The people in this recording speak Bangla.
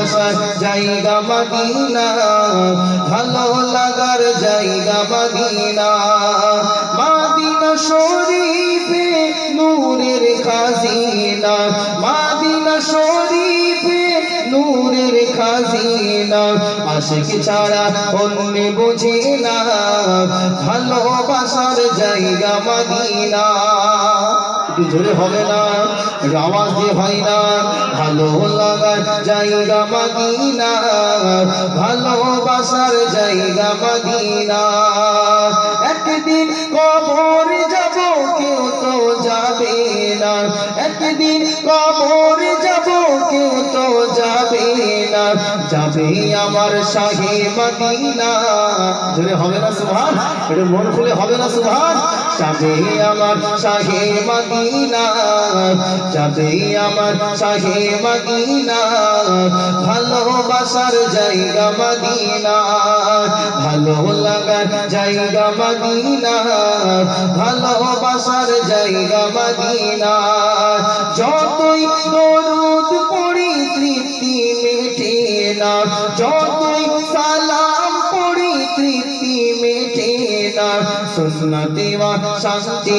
ভালোবাসার জায়গা মদিনা, ভালো লাগার জায়গা মদিনা। মদিনা শরীফে নূরের খাজিনা, মদিনা শরীফে নূরের খাজিনা। আশিক ছাড়া অন্য বুঝে না, ভালোবাসার জায়গা মদিনা। একটু জোরে হবে না, আওয়াজ দিয়ে হয় না। ভালো লাগার জায়গা মদিনা, ভালোবাসার জায়গা মদিনা। একদিন কবর যাব কেউ তো যাবে না, একদিন কবর যাব কেউ তো যাবে না, যাবে আমার শাহে মদিনা। জোরে হবে না সুবহান, একটু মন খুলে হবে না সুবহান। যাবে আমার শাহে মদিনা, যাবে আমার শাহে মদিনা, ভালোবাসার জায়গা মদিনা, ভালো লাগার জায়গা মদিনা, ভালোবাসার জায়গা মদিনা। যতই দরুদ পড়ি তৃপ্তি মেটে না, যতই সালাম পড়ি তৃপ্তি মেটে না, সুন্নতে ওয়া শান্তি